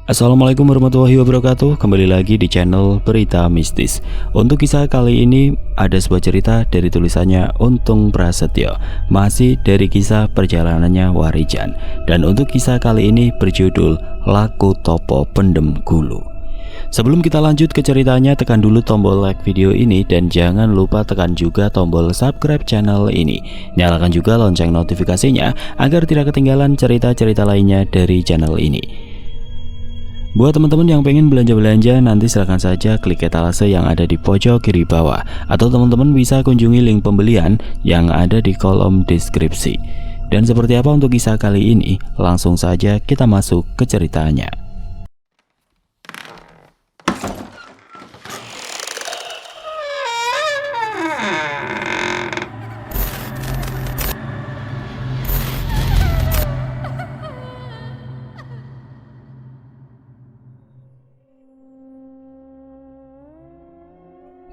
Assalamualaikum warahmatullahi wabarakatuh. Kembali lagi di channel Berita Mistis. Untuk kisah kali ini ada sebuah cerita dari tulisannya Untung Prasetyo, masih dari kisah perjalanannya Warijan. Dan untuk kisah kali ini berjudul Laku Topo Pendem Gulu. Sebelum kita lanjut ke ceritanya, tekan dulu tombol like video ini dan jangan lupa tekan juga tombol subscribe channel ini. Nyalakan juga lonceng notifikasinya agar tidak ketinggalan cerita-cerita lainnya dari channel ini. Buat teman-teman yang pengen belanja-belanja, nanti silahkan saja klik etalase yang ada di pojok kiri bawah, atau teman-teman bisa kunjungi link pembelian yang ada di kolom deskripsi. Dan seperti apa untuk kisah kali ini, langsung saja kita masuk ke ceritanya.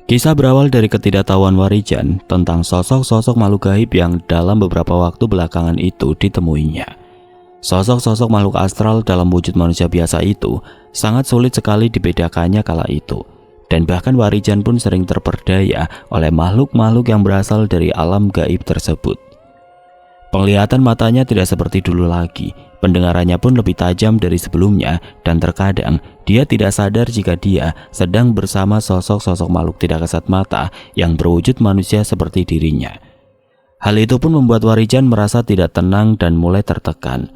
Kisah berawal dari ketidaktahuan Warijan tentang sosok-sosok makhluk gaib yang dalam beberapa waktu belakangan itu ditemuinya. Sosok-sosok makhluk astral dalam wujud manusia biasa itu sangat sulit sekali dibedakannya kala itu. Dan bahkan Warijan pun sering terperdaya oleh makhluk-makhluk yang berasal dari alam gaib tersebut. Penglihatan matanya tidak seperti dulu lagi, pendengarannya pun lebih tajam dari sebelumnya, dan terkadang dia tidak sadar jika dia sedang bersama sosok-sosok makhluk tidak kasat mata yang berwujud manusia seperti dirinya. Hal itu pun membuat Warijan merasa tidak tenang dan mulai tertekan.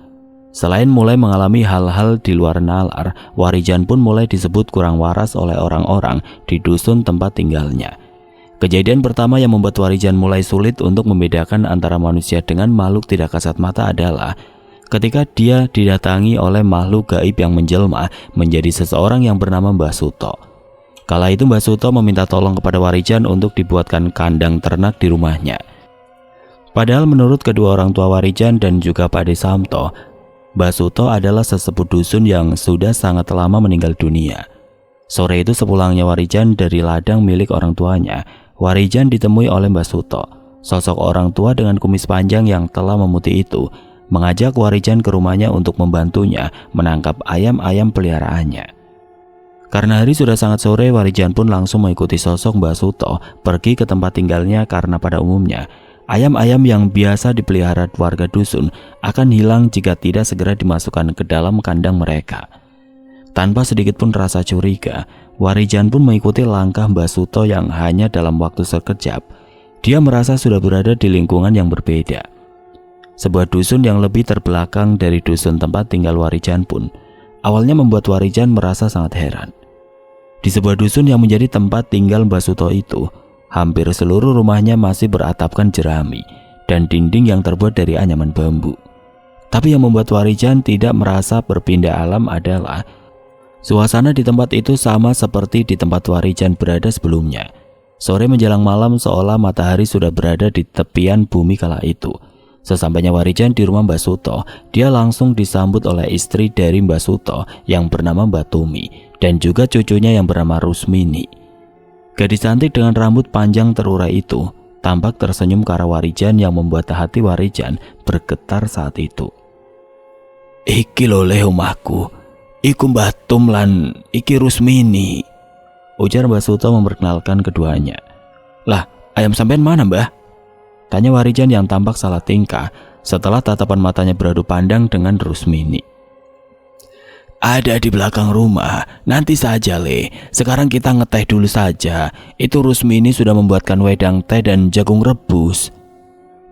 Selain mulai mengalami hal-hal di luar nalar, Warijan pun mulai disebut kurang waras oleh orang-orang di dusun tempat tinggalnya. Kejadian pertama yang membuat Warijan mulai sulit untuk membedakan antara manusia dengan makhluk tidak kasat mata adalah ketika dia didatangi oleh makhluk gaib yang menjelma menjadi seseorang yang bernama Mbah Suto. Kala itu Mbah Suto meminta tolong kepada Warijan untuk dibuatkan kandang ternak di rumahnya. Padahal menurut kedua orang tua Warijan dan juga Pak De Samto, Mbah Suto adalah sesepuh dusun yang sudah sangat lama meninggal dunia. Sore itu sepulangnya Warijan dari ladang milik orang tuanya, Warijan ditemui oleh Mbah Suto. Sosok orang tua dengan kumis panjang yang telah memutih itu mengajak Warijan ke rumahnya untuk membantunya menangkap ayam-ayam peliharaannya. Karena hari sudah sangat sore, Warijan pun langsung mengikuti sosok Mbah Suto pergi ke tempat tinggalnya karena pada umumnya ayam-ayam yang biasa dipelihara warga dusun akan hilang jika tidak segera dimasukkan ke dalam kandang mereka. Tanpa sedikit pun rasa curiga, Warijan pun mengikuti langkah Mbah Suto yang hanya dalam waktu sekejap. Dia merasa sudah berada di lingkungan yang berbeda. Sebuah dusun yang lebih terbelakang dari dusun tempat tinggal Warijan pun awalnya membuat Warijan merasa sangat heran. Di sebuah dusun yang menjadi tempat tinggal Mbah Suto itu, hampir seluruh rumahnya masih beratapkan jerami dan dinding yang terbuat dari anyaman bambu. Tapi yang membuat Warijan tidak merasa berpindah alam adalah suasana di tempat itu sama seperti di tempat Warijan berada sebelumnya. Sore menjelang malam seolah matahari sudah berada di tepian bumi kala itu. Sesampainya Warijan di rumah Mbah Suto, dia langsung disambut oleh istri dari Mbah Suto yang bernama Mbah Tumi dan juga cucunya yang bernama Rusmini. Gadis cantik dengan rambut panjang terurai itu tampak tersenyum ke arah Warijan yang membuat hati Warijan bergetar saat itu. "Iki lho le omahku. Iku Mbah Tum lan iki Rusmini," ujar Mbah Suto memperkenalkan keduanya. "Lah, ayam sampean mana, Mbah?" tanya Warijan yang tampak salah tingkah setelah tatapan matanya beradu pandang dengan Rusmini. "Ada di belakang rumah, nanti saja le. Sekarang kita ngeteh dulu saja. Itu Rusmini sudah membuatkan wedang teh dan jagung rebus,"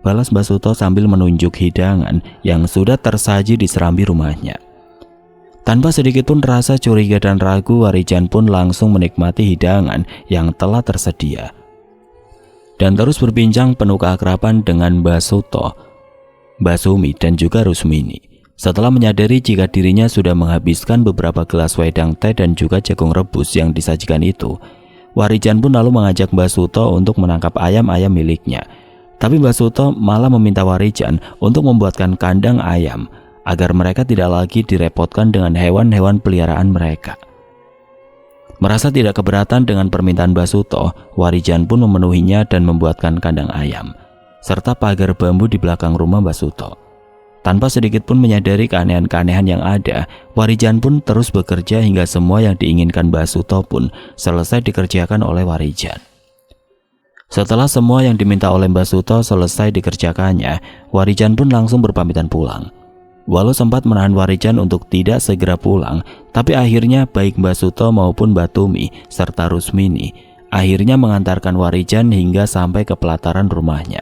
balas Mbah Suto sambil menunjuk hidangan yang sudah tersaji di serambi rumahnya. Tanpa sedikit pun rasa curiga dan ragu, Warijan pun langsung menikmati hidangan yang telah tersedia dan terus berbincang penuh keakraban dengan Mbah Suto, Mbah Sumi dan juga Rusmini. Setelah menyadari jika dirinya sudah menghabiskan beberapa gelas wedang teh dan juga jagung rebus yang disajikan itu, Warijan pun lalu mengajak Mbah Suto untuk menangkap ayam-ayam miliknya. Tapi Mbah Suto malah meminta Warijan untuk membuatkan kandang ayam agar mereka tidak lagi direpotkan dengan hewan-hewan peliharaan mereka. Merasa tidak keberatan dengan permintaan Mbah Suto, Warijan pun memenuhinya dan membuatkan kandang ayam serta pagar bambu di belakang rumah Mbah Suto. Tanpa sedikit pun menyadari keanehan-keanehan yang ada, Warijan pun terus bekerja hingga semua yang diinginkan Mbah Suto pun selesai dikerjakan oleh Warijan. Setelah semua yang diminta oleh Mbah Suto selesai dikerjakannya, Warijan pun langsung berpamitan pulang. Walau sempat menahan Warijan untuk tidak segera pulang, tapi akhirnya baik Mbah Suto maupun Mbah Tumi serta Rusmini akhirnya mengantarkan Warijan hingga sampai ke pelataran rumahnya.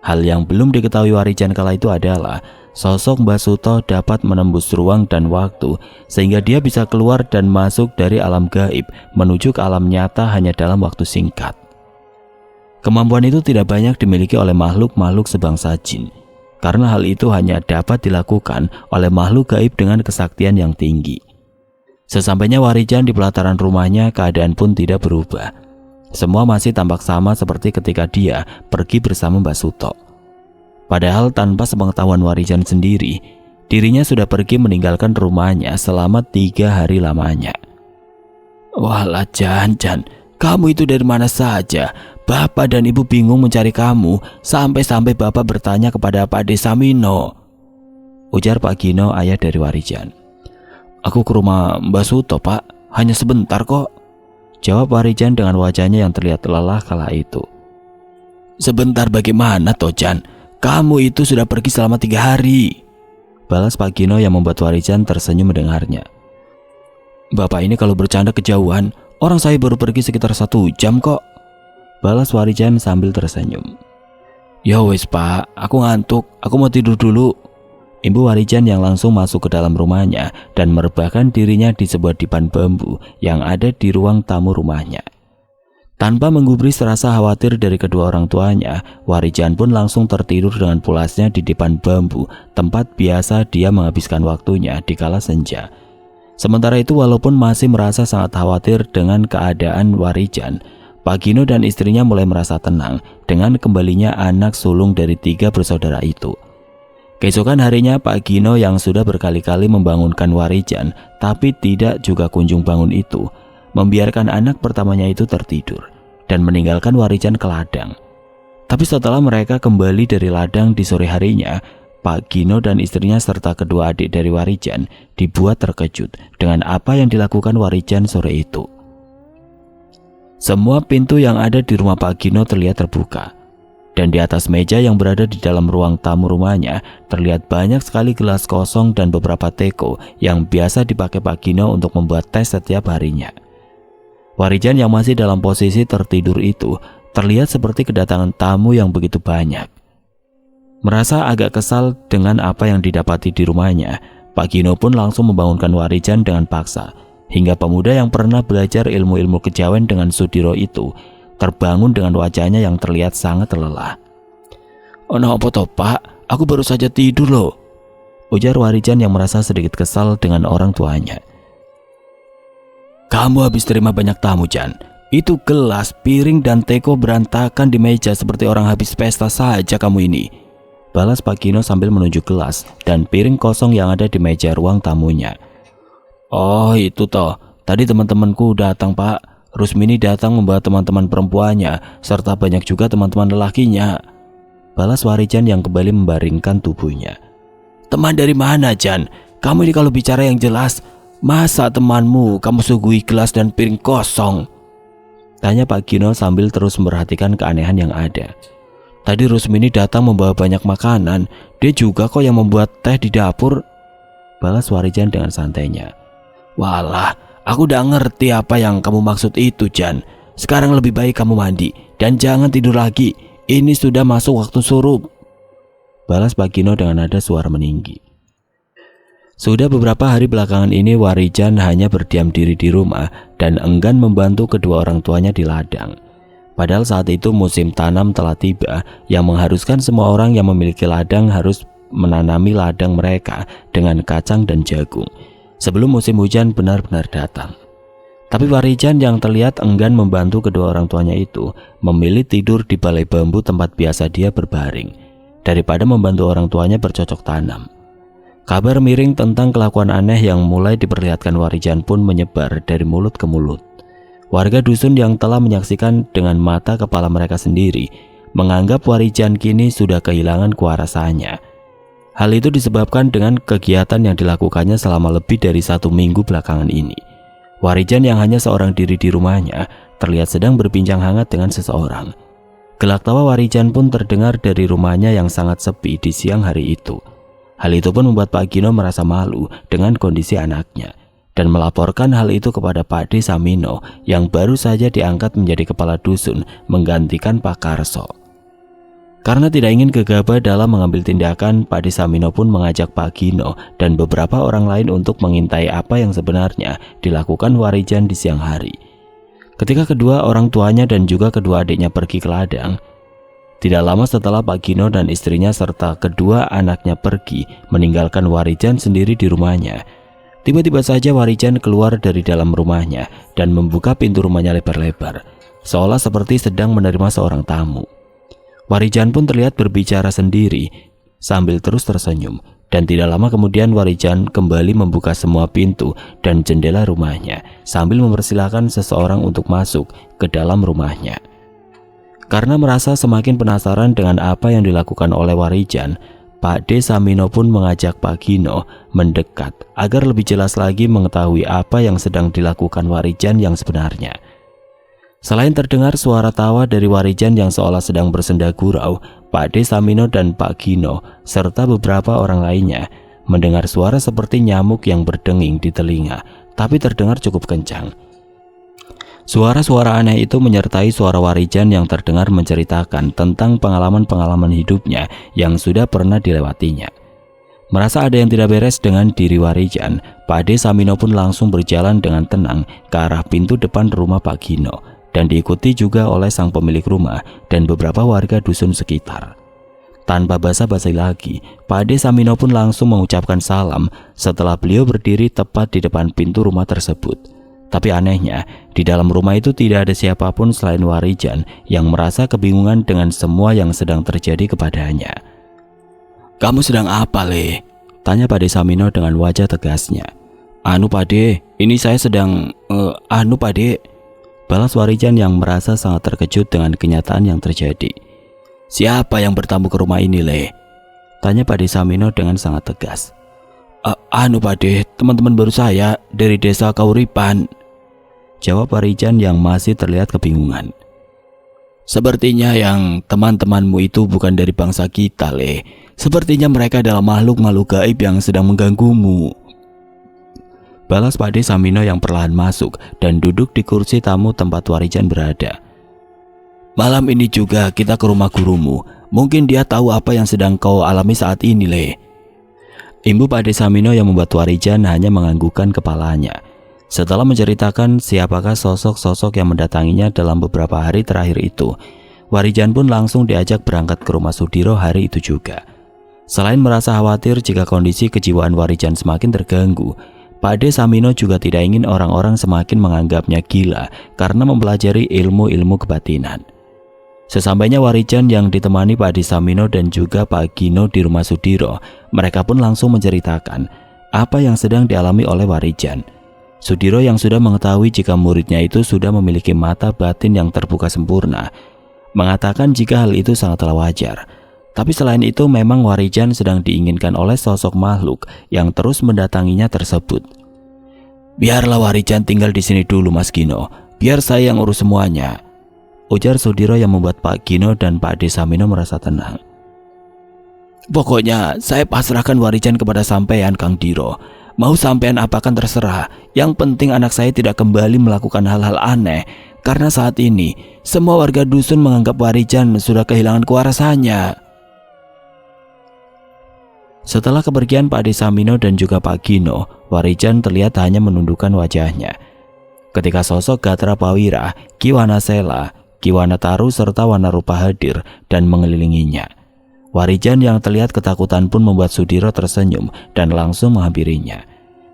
Hal yang belum diketahui Warijan kala itu adalah sosok Mbah Suto dapat menembus ruang dan waktu sehingga dia bisa keluar dan masuk dari alam gaib menuju ke alam nyata hanya dalam waktu singkat. Kemampuan itu tidak banyak dimiliki oleh makhluk-makhluk sebangsa jin, karena hal itu hanya dapat dilakukan oleh makhluk gaib dengan kesaktian yang tinggi. Sesampainya Warijan di pelataran rumahnya, keadaan pun tidak berubah. Semua masih tampak sama seperti ketika dia pergi bersama Mbah Suto. Padahal tanpa sepengetahuan Warijan sendiri, dirinya sudah pergi meninggalkan rumahnya selama 3 hari lamanya. Walah Jan, kamu itu dari mana saja? Bapak dan Ibu bingung mencari kamu, sampai-sampai Bapak bertanya kepada Pak Desamino, ujar Pak Gino, ayah dari Warijan. Aku ke rumah Mbah Suto, Pak. Hanya sebentar kok, jawab Warijan dengan wajahnya yang terlihat lelah kala itu. Sebentar bagaimana toh Jan? Kamu itu sudah pergi selama 3 hari, balas Pak Gino yang membuat Warijan tersenyum mendengarnya. Bapak ini kalau bercanda kejauhan, orang saya baru pergi sekitar 1 jam kok, balas Warijan sambil tersenyum. Ya wes Pak, aku ngantuk, aku mau tidur dulu. Ibu Warijan yang langsung masuk ke dalam rumahnya dan merebahkan dirinya di sebuah dipan bambu yang ada di ruang tamu rumahnya. Tanpa menggubris rasa khawatir dari kedua orang tuanya, Warijan pun langsung tertidur dengan pulasnya di dipan bambu, tempat biasa dia menghabiskan waktunya di kala senja. Sementara itu, walaupun masih merasa sangat khawatir dengan keadaan Warijan, Pak Gino dan istrinya mulai merasa tenang dengan kembalinya anak sulung dari 3 bersaudara itu. Keesokan harinya, Pak Gino yang sudah berkali-kali membangunkan Warijan tapi tidak juga kunjung bangun itu, membiarkan anak pertamanya itu tertidur dan meninggalkan Warijan ke ladang. Tapi setelah mereka kembali dari ladang di sore harinya, Pak Gino dan istrinya serta kedua adik dari Warijan dibuat terkejut dengan apa yang dilakukan Warijan sore itu. Semua pintu yang ada di rumah Pak Gino terlihat terbuka, dan di atas meja yang berada di dalam ruang tamu rumahnya terlihat banyak sekali gelas kosong dan beberapa teko yang biasa dipakai Pak Gino untuk membuat teh setiap harinya. Warijan yang masih dalam posisi tertidur itu terlihat seperti kedatangan tamu yang begitu banyak. Merasa agak kesal dengan apa yang didapati di rumahnya, Pak Gino pun langsung membangunkan Warijan dengan paksa, hingga pemuda yang pernah belajar ilmu-ilmu kejawen dengan Sudiro itu terbangun dengan wajahnya yang terlihat sangat lelah. "Ono apa toh Pak? Aku baru saja tidur loh," ujar Warijan yang merasa sedikit kesal dengan orang tuanya. "Kamu habis terima banyak tamu, Jan. Itu gelas, piring, dan teko berantakan di meja seperti orang habis pesta saja kamu ini," balas Pak Gino sambil menunjuk gelas dan piring kosong yang ada di meja ruang tamunya. "Oh itu toh, tadi teman-temanku datang Pak. Rusmini datang membawa teman-teman perempuannya serta banyak juga teman-teman lelakinya," balas Warijan yang kembali membaringkan tubuhnya. "Teman dari mana Jan? Kamu ini kalau bicara yang jelas. Masa temanmu kamu suguhi gelas dan piring kosong?" tanya Pak Gino sambil terus memperhatikan keanehan yang ada. "Tadi Rusmini datang membawa banyak makanan. Dia juga kok yang membuat teh di dapur," balas Warijan dengan santainya. "Walah, aku udah ngerti apa yang kamu maksud itu Jan. Sekarang lebih baik kamu mandi dan jangan tidur lagi. Ini sudah masuk waktu surup," balas Pak Gino dengan nada suara meninggi. Sudah beberapa hari belakangan ini Warijan hanya berdiam diri di rumah dan enggan membantu kedua orang tuanya di ladang. Padahal saat itu musim tanam telah tiba yang mengharuskan semua orang yang memiliki ladang harus menanami ladang mereka dengan kacang dan jagung sebelum musim hujan benar-benar datang. Tapi Warijan yang terlihat enggan membantu kedua orang tuanya itu memilih tidur di balai bambu tempat biasa dia berbaring daripada membantu orang tuanya bercocok tanam. Kabar miring tentang kelakuan aneh yang mulai diperlihatkan Warijan pun menyebar dari mulut ke mulut. Warga dusun yang telah menyaksikan dengan mata kepala mereka sendiri menganggap Warijan kini sudah kehilangan kewarasannya. Hal itu disebabkan dengan kegiatan yang dilakukannya selama lebih dari 1 minggu belakangan ini. Warijan yang hanya seorang diri di rumahnya terlihat sedang berbincang hangat dengan seseorang. Gelak tawa Warijan pun terdengar dari rumahnya yang sangat sepi di siang hari itu. Hal itu pun membuat Pak Gino merasa malu dengan kondisi anaknya dan melaporkan hal itu kepada Pak De Samino yang baru saja diangkat menjadi kepala dusun menggantikan Pak Karso. Karena tidak ingin gegabah dalam mengambil tindakan, Pak De Samino pun mengajak Pak Gino dan beberapa orang lain untuk mengintai apa yang sebenarnya dilakukan Warijan di siang hari. Ketika kedua orang tuanya dan juga kedua adiknya pergi ke ladang, tidak lama setelah Pak Gino dan istrinya serta kedua anaknya pergi meninggalkan Warijan sendiri di rumahnya, tiba-tiba saja Warijan keluar dari dalam rumahnya dan membuka pintu rumahnya lebar-lebar, seolah seperti sedang menerima seorang tamu. Warijan pun terlihat berbicara sendiri sambil terus tersenyum, dan tidak lama kemudian Warijan kembali membuka semua pintu dan jendela rumahnya sambil mempersilahkan seseorang untuk masuk ke dalam rumahnya. Karena merasa semakin penasaran dengan apa yang dilakukan oleh Warijan, Pak De Samino pun mengajak Pak Gino mendekat agar lebih jelas lagi mengetahui apa yang sedang dilakukan Warijan yang sebenarnya. Selain terdengar suara tawa dari Warijan yang seolah sedang bersenda gurau, Pak De Samino dan Pak Gino serta beberapa orang lainnya mendengar suara seperti nyamuk yang berdenging di telinga, tapi terdengar cukup kencang. Suara-suara aneh itu menyertai suara Warijan yang terdengar menceritakan tentang pengalaman-pengalaman hidupnya yang sudah pernah dilewatinya. Merasa ada yang tidak beres dengan diri Warijan, Pak De Samino pun langsung berjalan dengan tenang ke arah pintu depan rumah Pak Gino dan diikuti juga oleh sang pemilik rumah dan beberapa warga dusun sekitar. Tanpa basa-basi lagi, Pak De Samino pun langsung mengucapkan salam setelah beliau berdiri tepat di depan pintu rumah tersebut. Tapi anehnya, di dalam rumah itu tidak ada siapapun selain Warijan yang merasa kebingungan dengan semua yang sedang terjadi kepadanya. "Kamu sedang apa, Le?" tanya Pak De Samino dengan wajah tegasnya. "Anu Pak De, ini saya sedang Pak De," balas Warijan yang merasa sangat terkejut dengan kenyataan yang terjadi. "Siapa yang bertamu ke rumah ini, Le?" tanya Pak De Samino dengan sangat tegas. Pak De, teman-teman baru saya dari desa Kauripan," jawab Warijan yang masih terlihat kebingungan. "Sepertinya yang teman-temanmu itu bukan dari bangsa kita, Le. Sepertinya mereka adalah makhluk-makhluk gaib yang sedang mengganggumu," balas Pak De Samino yang perlahan masuk dan duduk di kursi tamu tempat Warijan berada. "Malam ini juga kita ke rumah gurumu. Mungkin dia tahu apa yang sedang kau alami saat ini, Le," imbu Pak De Samino yang membuat Warijan hanya menganggukkan kepalanya. Setelah menceritakan siapakah sosok-sosok yang mendatanginya dalam beberapa hari terakhir itu, Warijan pun langsung diajak berangkat ke rumah Sudiro hari itu juga. Selain merasa khawatir jika kondisi kejiwaan Warijan semakin terganggu, Pak De Samino juga tidak ingin orang-orang semakin menganggapnya gila karena mempelajari ilmu-ilmu kebatinan. Sesampainya Warijan yang ditemani Pak De Samino dan juga Pak Gino di rumah Sudiro, mereka pun langsung menceritakan apa yang sedang dialami oleh Warijan. Sudiro yang sudah mengetahui jika muridnya itu sudah memiliki mata batin yang terbuka sempurna, mengatakan jika hal itu sangatlah wajar. Tapi selain itu memang Warijan sedang diinginkan oleh sosok makhluk yang terus mendatanginya tersebut. "Biarlah Warijan tinggal di sini dulu, Mas Gino. Biar saya yang urus semuanya," ujar Sudiro yang membuat Pak Gino dan Pak De Samino merasa tenang. "Pokoknya saya pasrahkan Warijan kepada sampean, Kang Diro. Mau sampean apakan terserah. Yang penting anak saya tidak kembali melakukan hal-hal aneh. Karena saat ini semua warga dusun menganggap Warijan sudah kehilangan kewarasannya." Setelah kepergian Pak De Samino dan juga Pak Gino, Warijan terlihat hanya menundukkan wajahnya. Ketika sosok Gatra Pawira, Ki Wanasela, Ki Wanataru serta Wanarupa hadir dan mengelilinginya, Warijan yang terlihat ketakutan pun membuat Sudiro tersenyum dan langsung menghampirinya.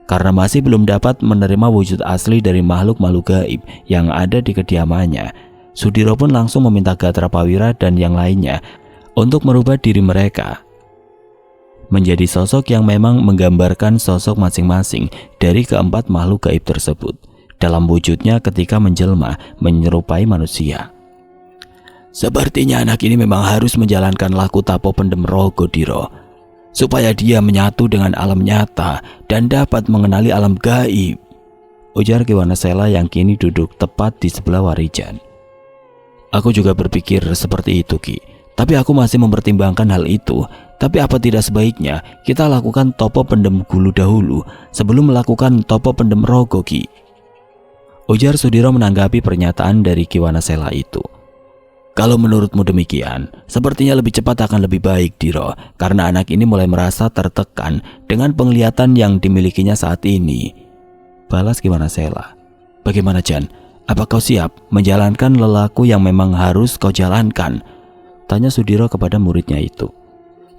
Karena masih belum dapat menerima wujud asli dari makhluk-makhluk gaib yang ada di kediamannya, Sudiro pun langsung meminta Gatra Pawira dan yang lainnya untuk merubah diri mereka menjadi sosok yang memang menggambarkan sosok masing-masing dari keempat makhluk gaib tersebut dalam wujudnya ketika menjelma menyerupai manusia. "Sepertinya anak ini memang harus menjalankan laku tapo pendem rogo, Diro. supaya dia menyatu dengan alam nyata dan dapat mengenali alam gaib, ujar Ki Wanasela yang kini duduk tepat di sebelah Warijan. Aku juga berpikir seperti itu, Ki. Tapi aku masih mempertimbangkan hal itu. Tapi apa tidak sebaiknya kita lakukan topo pendem gulu dahulu sebelum melakukan topo pendem rogo, Ki? Ujar Sudiro menanggapi pernyataan dari Ki Wanasela itu. Kalau menurutmu demikian, sepertinya lebih cepat akan lebih baik, Diro, karena anak ini mulai merasa tertekan dengan penglihatan yang dimilikinya saat ini, balas Ki Wanasela. Bagaimana, Jan? Apa kau siap menjalankan lelaku yang memang harus kau jalankan? Tanya Sudiro kepada muridnya itu.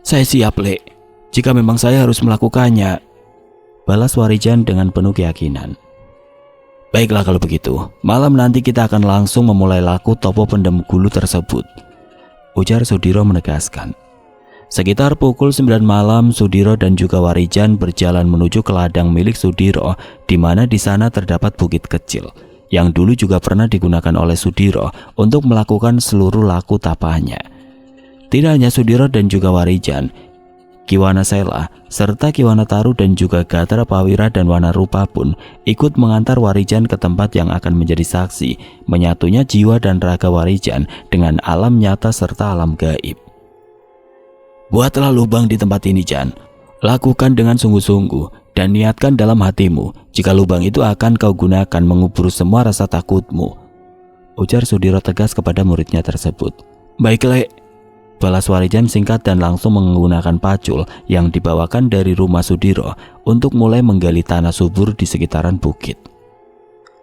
Saya siap, Lek. Jika memang saya harus melakukannya, balas Warijan dengan penuh keyakinan. Baiklah kalau begitu, malam nanti kita akan langsung memulai laku topo pendem gulu tersebut, ujar Sudiro menegaskan. Sekitar pukul 9 malam, Sudiro dan juga Warijan berjalan menuju ke ladang milik Sudiro, di mana di sana terdapat bukit kecil yang dulu juga pernah digunakan oleh Sudiro untuk melakukan seluruh laku tapanya. Tidak hanya Sudiro dan juga Warijan, Ki Wanasela serta Ki Wanataru dan juga Gatra Pawira dan Wanarupa pun ikut mengantar Warijan ke tempat yang akan menjadi saksi menyatunya jiwa dan raga Warijan dengan alam nyata serta alam gaib. Buatlah lubang di tempat ini, Jan. Lakukan dengan sungguh-sungguh dan niatkan dalam hatimu jika lubang itu akan kau gunakan mengubur semua rasa takutmu, ujar Sudiro tegas kepada muridnya tersebut. Baiklah, balas Warijan singkat dan langsung menggunakan pacul yang dibawakan dari rumah Sudiro untuk mulai menggali tanah subur di sekitaran bukit.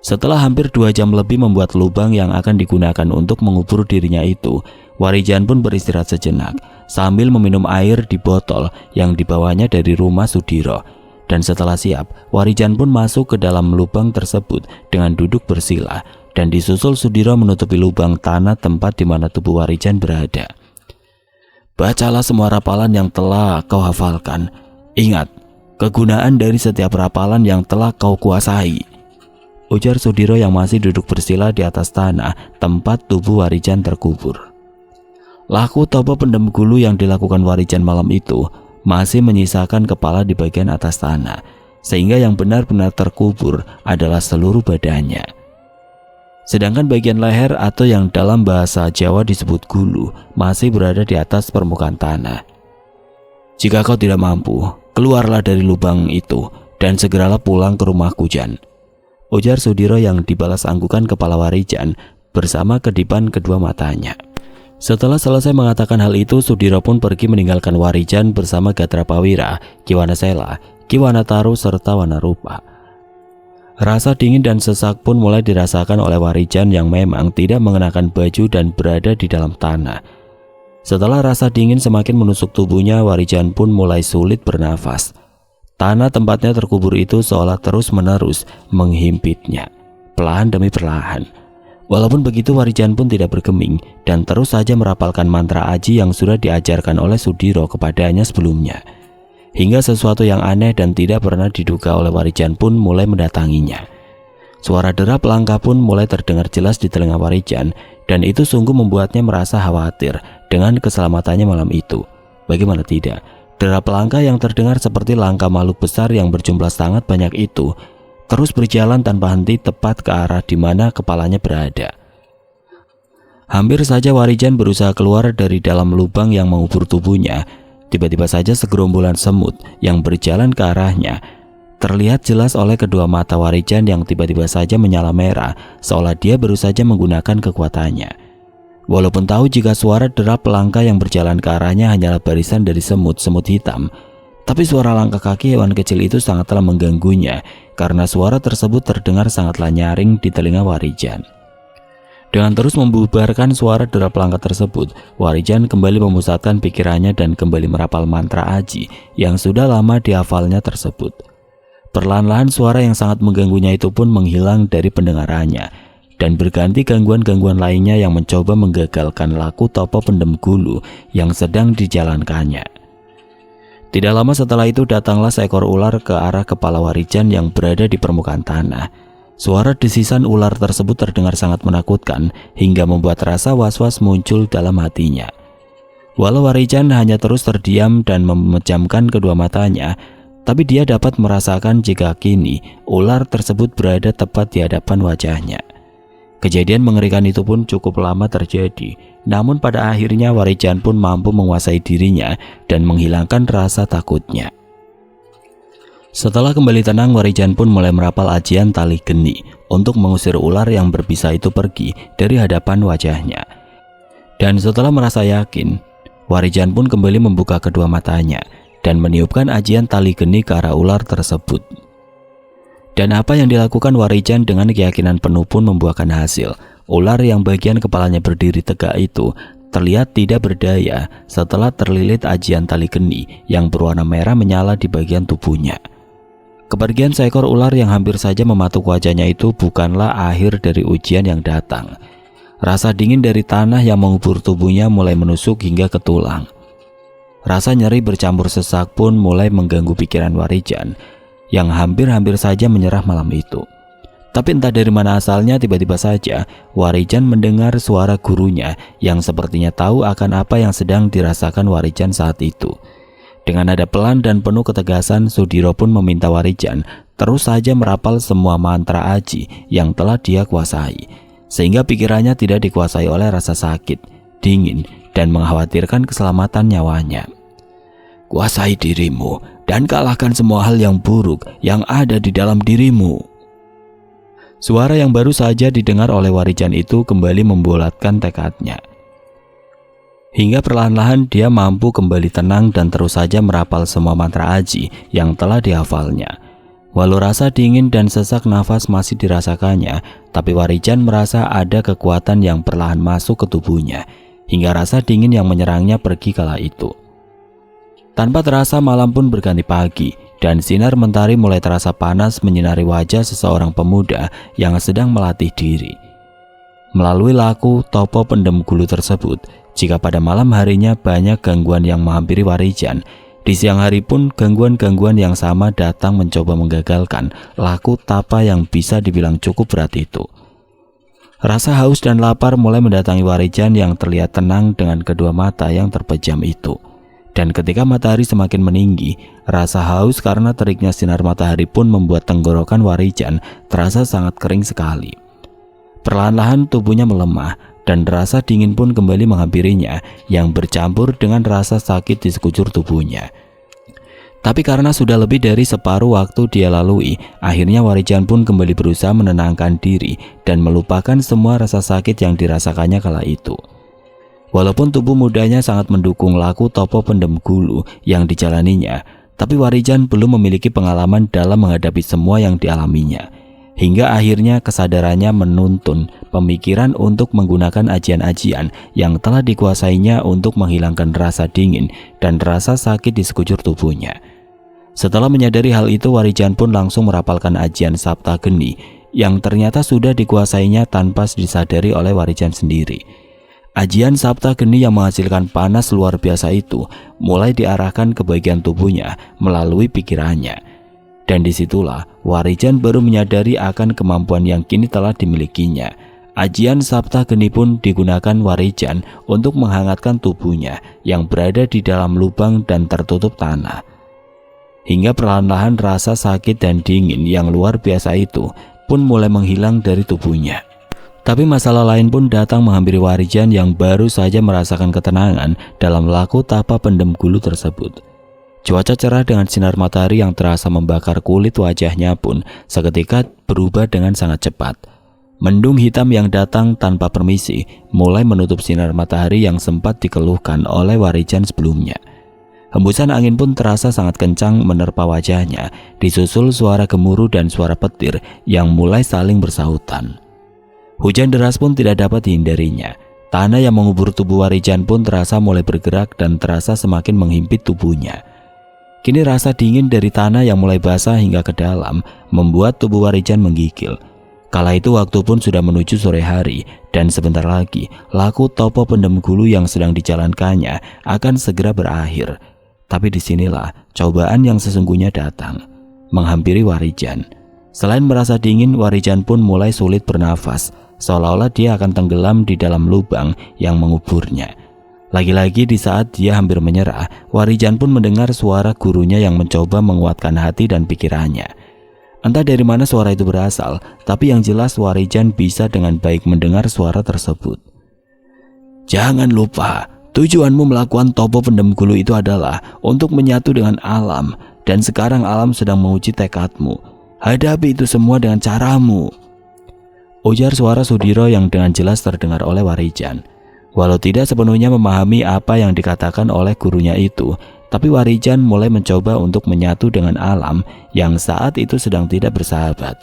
Setelah hampir 2 jam lebih membuat lubang yang akan digunakan untuk mengubur dirinya itu, Warijan pun beristirahat sejenak sambil meminum air di botol yang dibawanya dari rumah Sudiro. Dan setelah siap, Warijan pun masuk ke dalam lubang tersebut dengan duduk bersila dan disusul Sudiro menutupi lubang tanah tempat di mana tubuh Warijan berada. Bacalah semua rapalan yang telah kau hafalkan. Ingat, kegunaan dari setiap rapalan yang telah kau kuasai, ujar Sudiro yang masih duduk bersila di atas tanah tempat tubuh Warijan terkubur. Laku topo pendem gulu yang dilakukan Warijan malam itu masih menyisakan kepala di bagian atas tanah, sehingga yang benar-benar terkubur adalah seluruh badannya. Sedangkan bagian leher atau yang dalam bahasa Jawa disebut gulu masih berada di atas permukaan tanah. Jika kau tidak mampu, keluarlah dari lubang itu dan segeralah pulang ke rumahku, Jan, ujar Sudiro yang dibalas anggukan kepala Warijan bersama kedipan kedua matanya. Setelah selesai mengatakan hal itu, Sudiro pun pergi meninggalkan Warijan bersama Gatra Pawira, Ki Wanasela, Ki Wanataru serta Wanarupa. Rasa dingin dan sesak pun mulai dirasakan oleh Warijan yang memang tidak mengenakan baju dan berada di dalam tanah. Setelah rasa dingin semakin menusuk tubuhnya, Warijan pun mulai sulit bernafas. Tanah tempatnya terkubur itu seolah terus-menerus menghimpitnya, perlahan demi perlahan. Walaupun begitu, Warijan pun tidak bergeming dan terus saja merapalkan mantra aji yang sudah diajarkan oleh Sudiro kepadanya sebelumnya. Hingga sesuatu yang aneh dan tidak pernah diduga oleh Warijan pun mulai mendatanginya. Suara derap langkah pun mulai terdengar jelas di telinga Warijan, dan itu sungguh membuatnya merasa khawatir dengan keselamatannya malam itu. Bagaimana tidak, derap langkah yang terdengar seperti langkah makhluk besar yang berjumlah sangat banyak itu terus berjalan tanpa henti tepat ke arah di mana kepalanya berada. Hampir saja Warijan berusaha keluar dari dalam lubang yang mengubur tubuhnya. Tiba-tiba saja segerombolan semut yang berjalan ke arahnya terlihat jelas oleh kedua mata Warijan yang tiba-tiba saja menyala merah, seolah dia baru saja menggunakan kekuatannya. Walaupun tahu jika suara derap langkah yang berjalan ke arahnya hanyalah barisan dari semut-semut hitam, tapi suara langkah kaki hewan kecil itu sangatlah mengganggunya karena suara tersebut terdengar sangatlah nyaring di telinga Warijan. Dengan terus membubarkan suara derap langkah tersebut, Warijan kembali memusatkan pikirannya dan kembali merapal mantra aji yang sudah lama dihafalnya tersebut. Perlahan-lahan suara yang sangat mengganggunya itu pun menghilang dari pendengarannya dan berganti gangguan-gangguan lainnya yang mencoba menggagalkan laku topo pendem gulu yang sedang dijalankannya. Tidak lama setelah itu datanglah seekor ular ke arah kepala Warijan yang berada di permukaan tanah. Suara desisan ular tersebut terdengar sangat menakutkan hingga membuat rasa was-was muncul dalam hatinya. Walau Warijan hanya terus terdiam dan memejamkan kedua matanya, tapi dia dapat merasakan jika kini ular tersebut berada tepat di hadapan wajahnya. Kejadian mengerikan itu pun cukup lama terjadi, namun pada akhirnya Warijan pun mampu menguasai dirinya dan menghilangkan rasa takutnya. Setelah kembali tenang, Warijan pun mulai merapal ajian tali geni untuk mengusir ular yang berbisa itu pergi dari hadapan wajahnya. Dan setelah merasa yakin, Warijan pun kembali membuka kedua matanya dan meniupkan ajian tali geni ke arah ular tersebut. Dan apa yang dilakukan Warijan dengan keyakinan penuh pun membuahkan hasil. Ular yang bagian kepalanya berdiri tegak itu terlihat tidak berdaya setelah terlilit ajian tali geni yang berwarna merah menyala di bagian tubuhnya. Kepergian seekor ular yang hampir saja mematuk wajahnya itu bukanlah akhir dari ujian yang datang. Rasa dingin dari tanah yang mengubur tubuhnya mulai menusuk hingga ke tulang. Rasa nyeri bercampur sesak pun mulai mengganggu pikiran Warijan yang hampir-hampir saja menyerah malam itu. Tapi entah dari mana asalnya, tiba-tiba saja Warijan mendengar suara gurunya yang sepertinya tahu akan apa yang sedang dirasakan Warijan saat itu. Dengan nada pelan dan penuh ketegasan, Sudiro pun meminta Warijan terus saja merapal semua mantra aji yang telah dia kuasai, sehingga pikirannya tidak dikuasai oleh rasa sakit, dingin, dan mengkhawatirkan keselamatan nyawanya. Kuasai dirimu dan kalahkan semua hal yang buruk yang ada di dalam dirimu. Suara yang baru saja didengar oleh Warijan itu kembali membulatkan tekadnya. Hingga perlahan-lahan dia mampu kembali tenang dan terus saja merapal semua mantra aji yang telah dihafalnya. Walau rasa dingin dan sesak nafas masih dirasakannya, tapi Warijan merasa ada kekuatan yang perlahan masuk ke tubuhnya, hingga rasa dingin yang menyerangnya pergi kala itu. Tanpa terasa malam pun berganti pagi, dan sinar mentari mulai terasa panas menyinari wajah seseorang pemuda yang sedang melatih diri. Melalui laku topo pendem gulu tersebut, jika pada malam harinya banyak gangguan yang menghampiri Warijan, di siang hari pun gangguan-gangguan yang sama datang mencoba menggagalkan laku tapa yang bisa dibilang cukup berat itu. Rasa haus dan lapar mulai mendatangi Warijan yang terlihat tenang dengan kedua mata yang terpejam itu. Dan ketika matahari semakin meninggi, rasa haus karena teriknya sinar matahari pun membuat tenggorokan Warijan terasa sangat kering sekali. Perlahan-lahan tubuhnya melemah dan rasa dingin pun kembali menghampirinya yang bercampur dengan rasa sakit di sekujur tubuhnya. Tapi karena sudah lebih dari separuh waktu dia lalui, akhirnya Warijan pun kembali berusaha menenangkan diri dan melupakan semua rasa sakit yang dirasakannya kala itu. Walaupun tubuh mudanya sangat mendukung laku topo pendem gulu yang dijalaninya, tapi Warijan belum memiliki pengalaman dalam menghadapi semua yang dialaminya. Hingga akhirnya kesadarannya menuntun pemikiran untuk menggunakan ajian-ajian yang telah dikuasainya untuk menghilangkan rasa dingin dan rasa sakit di sekujur tubuhnya. Setelah menyadari hal itu, Warijan pun langsung merapalkan ajian Sapta Geni yang ternyata sudah dikuasainya tanpa disadari oleh Warijan sendiri. Ajian Sapta Geni yang menghasilkan panas luar biasa itu mulai diarahkan ke bagian tubuhnya melalui pikirannya. Dan disitulah Warijan baru menyadari akan kemampuan yang kini telah dimilikinya. Ajian Sapta Geni pun digunakan Warijan untuk menghangatkan tubuhnya yang berada di dalam lubang dan tertutup tanah. Hingga perlahan-lahan rasa sakit dan dingin yang luar biasa itu pun mulai menghilang dari tubuhnya. Tapi masalah lain pun datang menghampiri Warijan yang baru saja merasakan ketenangan dalam laku tapa pendem gulu tersebut. Cuaca cerah dengan sinar matahari yang terasa membakar kulit wajahnya pun seketika berubah dengan sangat cepat. Mendung hitam yang datang tanpa permisi mulai menutup sinar matahari yang sempat dikeluhkan oleh Warijan sebelumnya. Hembusan angin pun terasa sangat kencang menerpa wajahnya, disusul suara gemuruh dan suara petir yang mulai saling bersahutan. Hujan deras pun tidak dapat dihindarinya. Tanah yang mengubur tubuh Warijan pun terasa mulai bergerak dan terasa semakin menghimpit tubuhnya. Kini rasa dingin dari tanah yang mulai basah hingga ke dalam membuat tubuh Warijan menggigil. Kala itu waktu pun sudah menuju sore hari dan sebentar lagi laku topo pendem gulu yang sedang dijalankannya akan segera berakhir. Tapi disinilah cobaan yang sesungguhnya datang, menghampiri Warijan. Selain merasa dingin, Warijan pun mulai sulit bernafas, seolah-olah dia akan tenggelam di dalam lubang yang menguburnya. Lagi-lagi di saat dia hampir menyerah, Warijan pun mendengar suara gurunya yang mencoba menguatkan hati dan pikirannya. Entah dari mana suara itu berasal, tapi yang jelas Warijan bisa dengan baik mendengar suara tersebut. Jangan lupa, tujuanmu melakukan topo pendem gulu itu adalah untuk menyatu dengan alam, dan sekarang alam sedang menguji tekadmu. Hadapi itu semua dengan caramu, ujar suara Sudiro yang dengan jelas terdengar oleh Warijan. Walau tidak sepenuhnya memahami apa yang dikatakan oleh gurunya itu, tapi Warijan mulai mencoba untuk menyatu dengan alam yang saat itu sedang tidak bersahabat.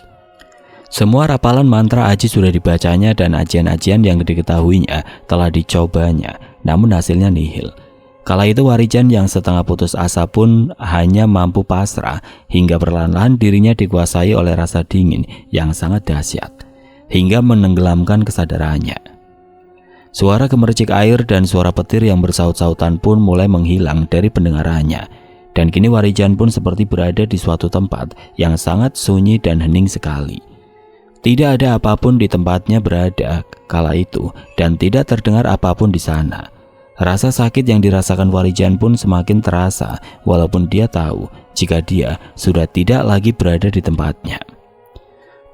Semua rapalan mantra aji sudah dibacanya dan ajian-ajian yang diketahuinya telah dicobanya, namun hasilnya nihil. Kala itu Warijan yang setengah putus asa pun hanya mampu pasrah hingga perlahan-lahan dirinya dikuasai oleh rasa dingin yang sangat dahsyat, hingga menenggelamkan kesadarannya. Suara gemercik air dan suara petir yang bersaut-sautan pun mulai menghilang dari pendengarannya, dan kini Warijan pun seperti berada di suatu tempat yang sangat sunyi dan hening sekali. Tidak ada apapun di tempatnya berada kala itu, dan tidak terdengar apapun di sana. Rasa sakit yang dirasakan Warijan pun semakin terasa, walaupun dia tahu jika dia sudah tidak lagi berada di tempatnya.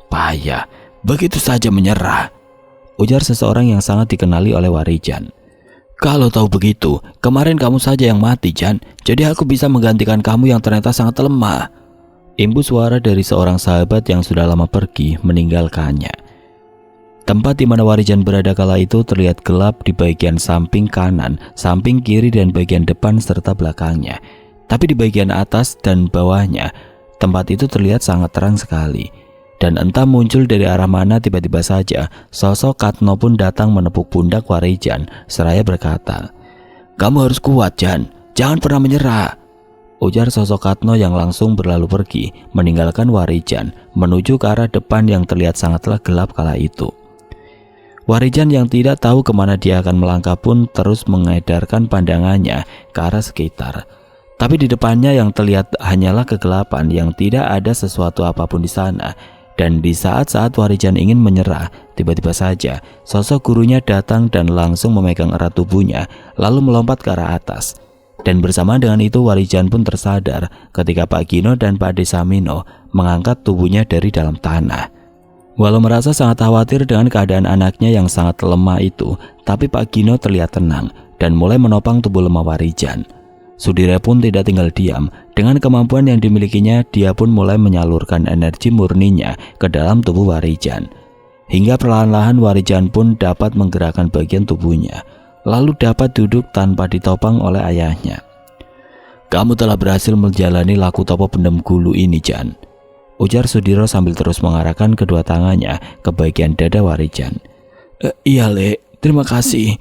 Payah, begitu saja menyerah, ujar seseorang yang sangat dikenali oleh Warijan. Kalau tahu begitu, kemarin kamu saja yang mati, Jan. Jadi aku bisa menggantikan kamu yang ternyata sangat lemah. Imbu suara dari seorang sahabat yang sudah lama pergi meninggalkannya. Tempat di mana Warijan berada kala itu terlihat gelap di bagian samping kanan, samping kiri dan bagian depan serta belakangnya. Tapi di bagian atas dan bawahnya, tempat itu terlihat sangat terang sekali. Dan entah muncul dari arah mana tiba-tiba saja sosok Katno pun datang menepuk pundak Warijan seraya berkata, "Kamu harus kuat, Jan, jangan pernah menyerah," ujar sosok Katno yang langsung berlalu pergi meninggalkan Warijan menuju ke arah depan yang terlihat sangatlah gelap kala itu. Warijan yang tidak tahu kemana dia akan melangkah pun terus mengedarkan pandangannya ke arah sekitar. Tapi di depannya yang terlihat hanyalah kegelapan yang tidak ada sesuatu apapun di sana. Dan di saat-saat Warijan ingin menyerah, tiba-tiba saja sosok gurunya datang dan langsung memegang erat tubuhnya lalu melompat ke arah atas. Dan bersamaan dengan itu Warijan pun tersadar ketika Pak Gino dan Pak Desamino mengangkat tubuhnya dari dalam tanah. Walau merasa sangat khawatir dengan keadaan anaknya yang sangat lemah itu, tapi Pak Gino terlihat tenang dan mulai menopang tubuh lemah Warijan. Sudiro pun tidak tinggal diam. Dengan kemampuan yang dimilikinya, dia pun mulai menyalurkan energi murninya ke dalam tubuh Warijan. Hingga perlahan-lahan Warijan pun dapat menggerakkan bagian tubuhnya, lalu dapat duduk tanpa ditopang oleh ayahnya. "Kamu telah berhasil menjalani laku topo pendem gulu ini, Jan," ujar Sudiro sambil terus mengarahkan kedua tangannya ke bagian dada Warijan. Iya, Le, terima kasih,"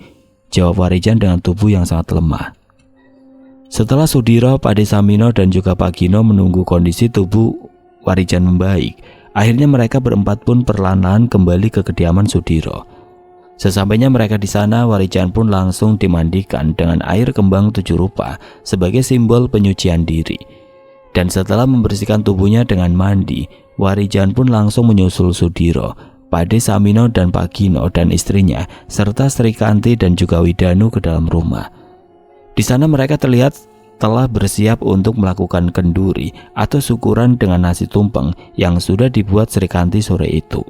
jawab Warijan dengan tubuh yang sangat lemah. Setelah Sudiro, Pak Desamino dan juga Pak Gino menunggu kondisi tubuh Warijan membaik, akhirnya mereka berempat pun perlahan-lahan kembali ke kediaman Sudiro. Sesampainya mereka di sana, Warijan pun langsung dimandikan dengan air kembang 7 rupa sebagai simbol penyucian diri. Dan setelah membersihkan tubuhnya dengan mandi, Warijan pun langsung menyusul Sudiro, Pak Desamino dan Pak Gino dan istrinya serta Sri Kanti dan juga Widanu ke dalam rumah. Di sana mereka terlihat telah bersiap untuk melakukan kenduri atau syukuran dengan nasi tumpeng yang sudah dibuat Sri Kanti sore itu.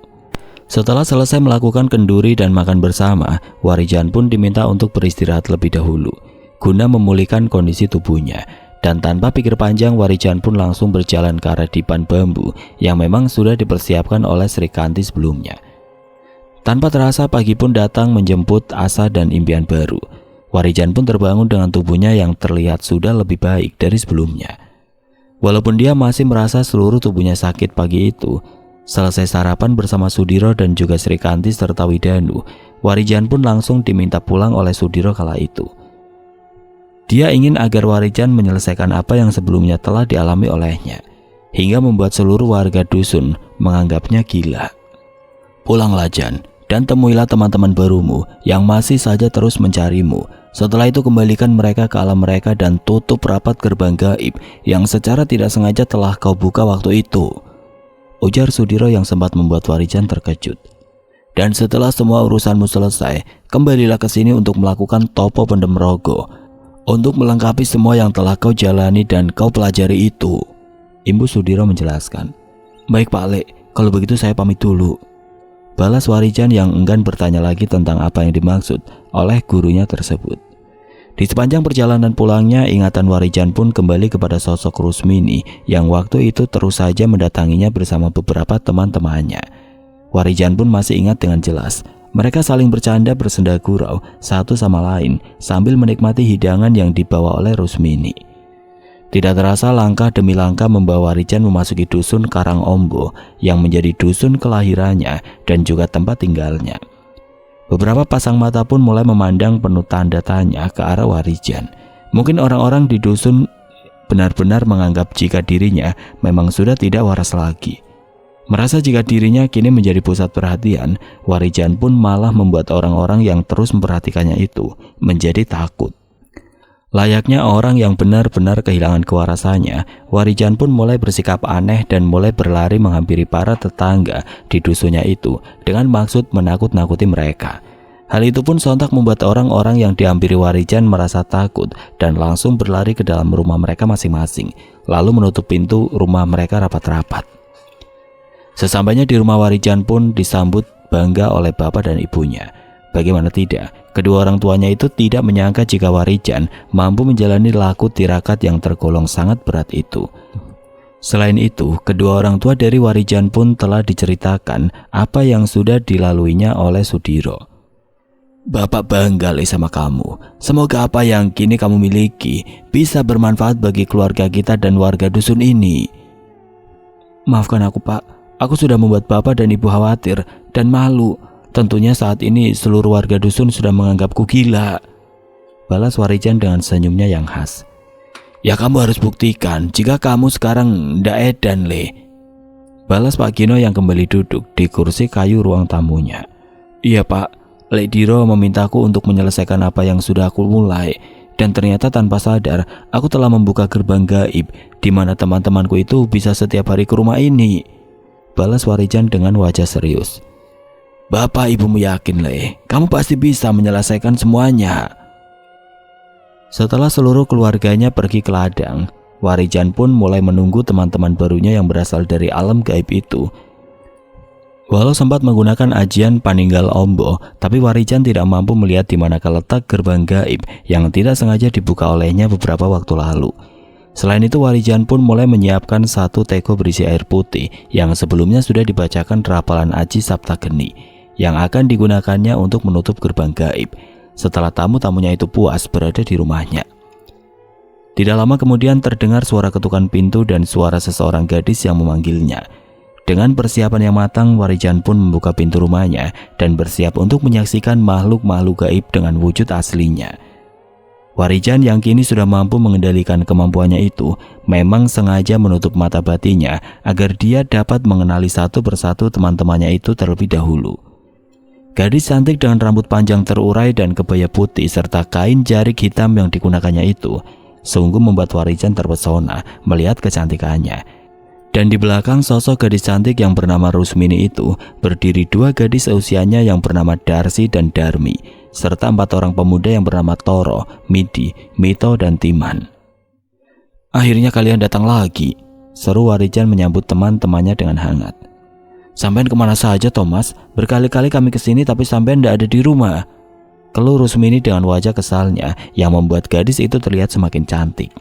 Setelah selesai melakukan kenduri dan makan bersama, Warijan pun diminta untuk beristirahat lebih dahulu guna memulihkan kondisi tubuhnya. Dan tanpa pikir panjang, Warijan pun langsung berjalan ke arah dipan bambu yang memang sudah dipersiapkan oleh Sri Kanti sebelumnya. Tanpa terasa pagi pun datang menjemput asa dan impian baru. Warijan pun terbangun dengan tubuhnya yang terlihat sudah lebih baik dari sebelumnya. Walaupun dia masih merasa seluruh tubuhnya sakit pagi itu, selesai sarapan bersama Sudiro dan juga Sri Kanti serta Widanu, Warijan pun langsung diminta pulang oleh Sudiro kala itu. Dia ingin agar Warijan menyelesaikan apa yang sebelumnya telah dialami olehnya, hingga membuat seluruh warga dusun menganggapnya gila. "Pulanglah, Jan, dan temuilah teman-teman barumu yang masih saja terus mencarimu. Setelah itu kembalikan mereka ke alam mereka dan tutup rapat gerbang gaib yang secara tidak sengaja telah kau buka waktu itu," ujar Sudiro yang sempat membuat Warijan terkejut. Dan setelah semua urusanmu selesai, kembalilah ke sini untuk melakukan topo pendem rogo, untuk melengkapi semua yang telah kau jalani dan kau pelajari itu." Imbu Sudiro menjelaskan. "Baik Pak Lek, kalau begitu saya pamit dulu," balas Warijan yang enggan bertanya lagi tentang apa yang dimaksud oleh gurunya tersebut. Di sepanjang perjalanan pulangnya, ingatan Warijan pun kembali kepada sosok Rusmini yang waktu itu terus saja mendatanginya bersama beberapa teman-temannya. Warijan pun masih ingat dengan jelas. Mereka saling bercanda bersenda gurau satu sama lain sambil menikmati hidangan yang dibawa oleh Rusmini. Tidak terasa langkah demi langkah membawa Warijan memasuki dusun Karangombo yang menjadi dusun kelahirannya dan juga tempat tinggalnya. Beberapa pasang mata pun mulai memandang penuh tanda tanya ke arah Warijan. Mungkin orang-orang di dusun benar-benar menganggap jika dirinya memang sudah tidak waras lagi. Merasa jika dirinya kini menjadi pusat perhatian, Warijan pun malah membuat orang-orang yang terus memperhatikannya itu menjadi takut. Layaknya orang yang benar-benar kehilangan kewarasannya, Warijan pun mulai bersikap aneh dan mulai berlari menghampiri para tetangga di dusunnya itu dengan maksud menakut-nakuti mereka. Hal itu pun sontak membuat orang-orang yang dihampiri Warijan merasa takut dan langsung berlari ke dalam rumah mereka masing-masing, lalu menutup pintu rumah mereka rapat-rapat. Sesampainya di rumah Warijan pun disambut bangga oleh bapak dan ibunya. Bagaimana tidak, kedua orang tuanya itu tidak menyangka jika Warijan mampu menjalani laku tirakat yang tergolong sangat berat itu. Selain itu, kedua orang tua dari Warijan pun telah diceritakan apa yang sudah dilaluinya oleh Sudiro. "Bapak bangga sama kamu. Semoga apa yang kini kamu miliki bisa bermanfaat bagi keluarga kita dan warga dusun ini." "Maafkan aku Pak, aku sudah membuat bapak dan ibu khawatir dan malu. Tentunya saat ini seluruh warga dusun sudah menganggapku gila," balas Warijan dengan senyumnya yang khas. "Ya kamu harus buktikan jika kamu sekarang ndak edan Le," balas Pak Gino yang kembali duduk di kursi kayu ruang tamunya. "Iya Pak, Lek Diro memintaku untuk menyelesaikan apa yang sudah aku mulai. Dan ternyata tanpa sadar aku telah membuka gerbang gaib di mana teman-temanku itu bisa setiap hari ke rumah ini," balas Warijan dengan wajah serius. "Bapak ibumu yakin Le, kamu pasti bisa menyelesaikan semuanya." Setelah seluruh keluarganya pergi ke ladang, Warijan pun mulai menunggu teman-teman barunya yang berasal dari alam gaib itu. Walau sempat menggunakan ajian Paninggal Ombo, tapi Warijan tidak mampu melihat di mana letak gerbang gaib yang tidak sengaja dibuka olehnya beberapa waktu lalu. Selain itu, Warijan pun mulai menyiapkan satu teko berisi air putih yang sebelumnya sudah dibacakan rapalan Aji Saptageni yang akan digunakannya untuk menutup gerbang gaib setelah tamu-tamunya itu puas berada di rumahnya. Tidak lama kemudian terdengar suara ketukan pintu dan suara seseorang gadis yang memanggilnya. Dengan persiapan yang matang, Warijan pun membuka pintu rumahnya dan bersiap untuk menyaksikan makhluk-makhluk gaib dengan wujud aslinya. Warijan yang kini sudah mampu mengendalikan kemampuannya itu memang sengaja menutup mata batinnya agar dia dapat mengenali satu persatu teman-temannya itu terlebih dahulu. Gadis cantik dengan rambut panjang terurai dan kebaya putih serta kain jarik hitam yang digunakannya itu sungguh membuat Warijan terpesona melihat kecantikannya. Dan di belakang sosok gadis cantik yang bernama Rusmini itu berdiri dua gadis seusianya yang bernama Darsi dan Darmi, serta 4 orang pemuda yang bernama Toro, Midi, Mito, dan Timan. "Akhirnya kalian datang lagi," seru Warijan menyambut teman-temannya dengan hangat. "Sampean kemana saja Thomas? Berkali-kali kami kesini tapi sampean tidak ada di rumah," keluh Rusmini dengan wajah kesalnya yang membuat gadis itu terlihat semakin cantik.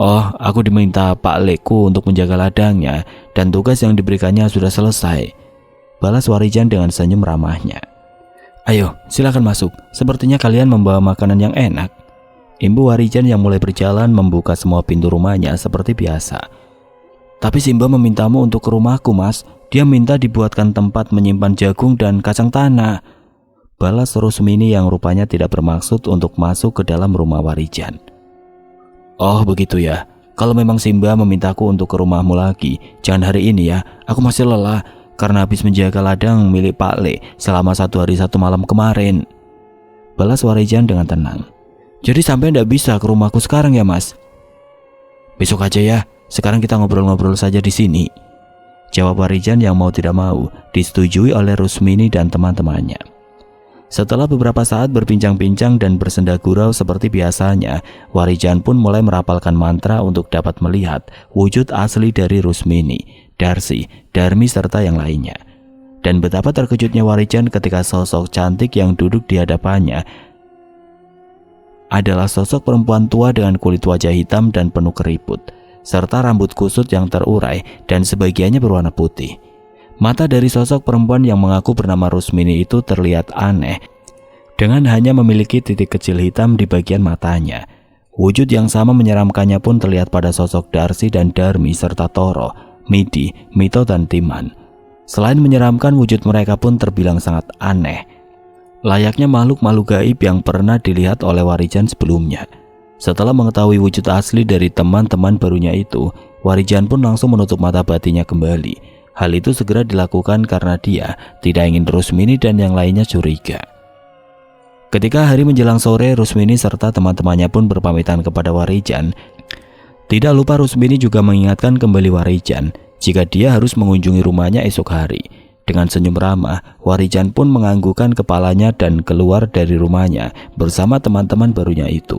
"Oh, aku diminta Pak Lekku untuk menjaga ladangnya dan tugas yang diberikannya sudah selesai," balas Warijan dengan senyum ramahnya. "Ayo, silakan masuk. Sepertinya kalian membawa makanan yang enak." Imbu Warijan yang mulai berjalan membuka semua pintu rumahnya seperti biasa. "Tapi Simba memintamu untuk ke rumahku, Mas. Dia minta dibuatkan tempat menyimpan jagung dan kacang tanah," balas Rusmini yang rupanya tidak bermaksud untuk masuk ke dalam rumah Warijan. "Oh begitu ya. Kalau memang Simba memintaku untuk ke rumahmu lagi, jangan hari ini ya. Aku masih lelah karena habis menjaga ladang milik Pak Le selama 1 hari 1 malam kemarin," balas Warijan dengan tenang. "Jadi sampai tidak bisa ke rumahku sekarang ya Mas?" "Besok aja ya. Sekarang kita ngobrol-ngobrol saja di sini." Jawab Warijan yang mau tidak mau disetujui oleh Rusmini dan teman-temannya. Setelah beberapa saat berbincang-bincang dan bersenda gurau seperti biasanya, Warijan pun mulai merapalkan mantra untuk dapat melihat wujud asli dari Rusmini, Darsi, Darmi serta yang lainnya. Dan betapa terkejutnya Warijan ketika sosok cantik yang duduk di hadapannya adalah sosok perempuan tua dengan kulit wajah hitam dan penuh keriput, serta rambut kusut yang terurai dan sebagiannya berwarna putih. Mata dari sosok perempuan yang mengaku bernama Rusmini itu terlihat aneh dengan hanya memiliki titik kecil hitam di bagian matanya. Wujud yang sama menyeramkannya pun terlihat pada sosok Darsi dan Darmi serta Toro, Midi, Mito dan Timan. Selain menyeramkan, wujud mereka pun terbilang sangat aneh, layaknya makhluk-makhluk gaib yang pernah dilihat oleh Warijan sebelumnya. Setelah mengetahui wujud asli dari teman-teman barunya itu, Warijan pun langsung menutup mata batinnya kembali. Hal itu segera dilakukan karena dia tidak ingin Rusmini dan yang lainnya curiga. Ketika hari menjelang sore, Rusmini serta teman-temannya pun berpamitan kepada Warijan. Tidak lupa Rusmini juga mengingatkan kembali Warijan jika dia harus mengunjungi rumahnya esok hari. Dengan senyum ramah, Warijan pun menganggukkan kepalanya dan keluar dari rumahnya bersama teman-teman barunya itu.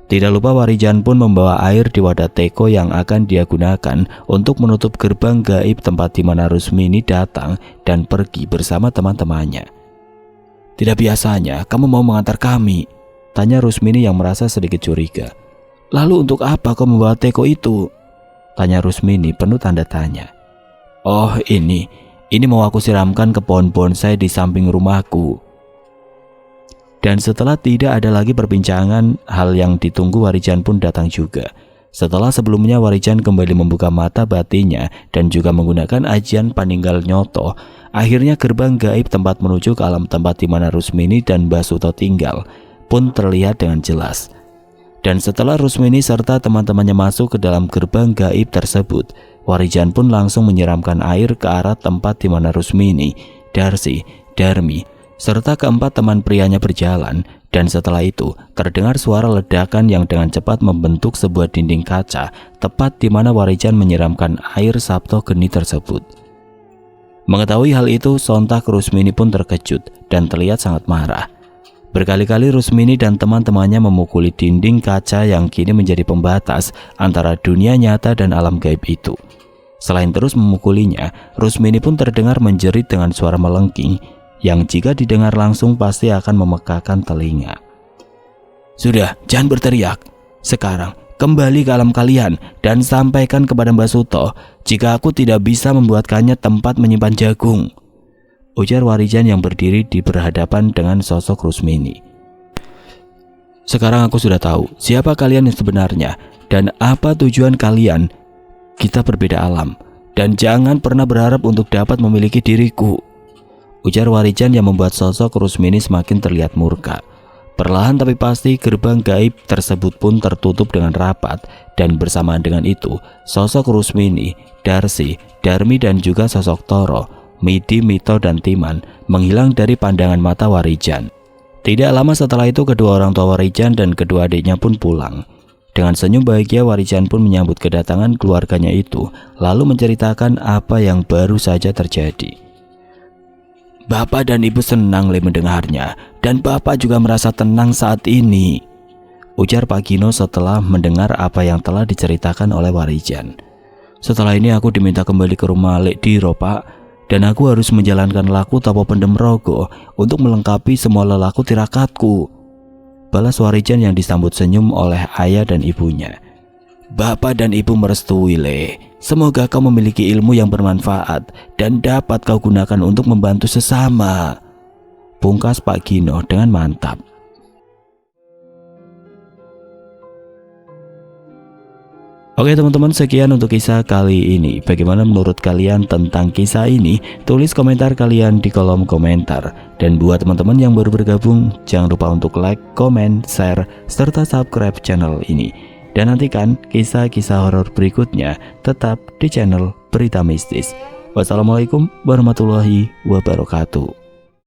Tidak lupa Warijan pun membawa air di wadah teko yang akan dia gunakan untuk menutup gerbang gaib tempat di mana Rusmini datang dan pergi bersama teman-temannya. "Tidak biasanya kamu mau mengantar kami?" tanya Rusmini yang merasa sedikit curiga. "Lalu untuk apa kau membawa teko itu?" tanya Rusmini penuh tanda tanya. "Oh ini mau aku siramkan ke pohon bonsai di samping rumahku." Dan setelah tidak ada lagi perbincangan, hal yang ditunggu Warijan pun datang juga. Setelah sebelumnya Warijan kembali membuka mata batinnya dan juga menggunakan ajian paninggal nyoto, akhirnya gerbang gaib tempat menuju ke alam tempat di mana Rusmini dan Basuto tinggal pun terlihat dengan jelas. Dan setelah Rusmini serta teman-temannya masuk ke dalam gerbang gaib tersebut, Warijan pun langsung menyiramkan air ke arah tempat di mana Rusmini, Darsi, Darmi serta keempat teman prianya berjalan. Dan setelah itu terdengar suara ledakan yang dengan cepat membentuk sebuah dinding kaca tepat di mana Warijan menyiramkan air Sabto Geni tersebut. Mengetahui hal itu, sontak Rusmini pun terkejut dan terlihat sangat marah. Berkali-kali Rusmini dan teman-temannya memukuli dinding kaca yang kini menjadi pembatas antara dunia nyata dan alam gaib itu. Selain terus memukulinya, Rusmini pun terdengar menjerit dengan suara melengking yang jika didengar langsung pasti akan memekakan telinga. "Sudah, jangan berteriak. Sekarang kembali ke alam kalian dan sampaikan kepada Mbak Suto jika aku tidak bisa membuatkannya tempat menyimpan jagung," ujar Warijan yang berdiri di berhadapan dengan sosok Rusmini. "Sekarang aku sudah tahu siapa kalian yang sebenarnya dan apa tujuan kalian. Kita berbeda alam dan jangan pernah berharap untuk dapat memiliki diriku," ujar Warijan yang membuat sosok Rusmini semakin terlihat murka. Perlahan tapi pasti gerbang gaib tersebut pun tertutup dengan rapat, dan bersamaan dengan itu sosok Rusmini, Darsi, Darmi dan juga sosok Toro, Midi, Mito dan Timan menghilang dari pandangan mata Warijan. Tidak lama setelah itu kedua orang tua Warijan dan kedua adiknya pun pulang. Dengan senyum bahagia Warijan pun menyambut kedatangan keluarganya itu, lalu menceritakan apa yang baru saja terjadi. "Bapak dan Ibu senang mendengarnya, dan Bapak juga merasa tenang saat ini," ujar Pak Gino setelah mendengar apa yang telah diceritakan oleh Warijan. "Setelah ini aku diminta kembali ke rumah Lek Diro, Pak, dan aku harus menjalankan laku Tapo Pendem Rogo untuk melengkapi semua lelaku tirakatku," balas Warijan yang disambut senyum oleh ayah dan ibunya. "Bapak dan Ibu merestui, Le. Semoga kau memiliki ilmu yang bermanfaat dan dapat kau gunakan untuk membantu sesama," pungkas Pak Gino dengan mantap. Oke teman-teman, sekian untuk kisah kali ini. Bagaimana menurut kalian tentang kisah ini? Tulis komentar kalian di kolom komentar. Dan buat teman-teman yang baru bergabung, jangan lupa untuk like, komen, share, serta subscribe channel ini. Dan nantikan kisah-kisah horor berikutnya tetap di channel Berita Mistis. Wassalamualaikum warahmatullahi wabarakatuh.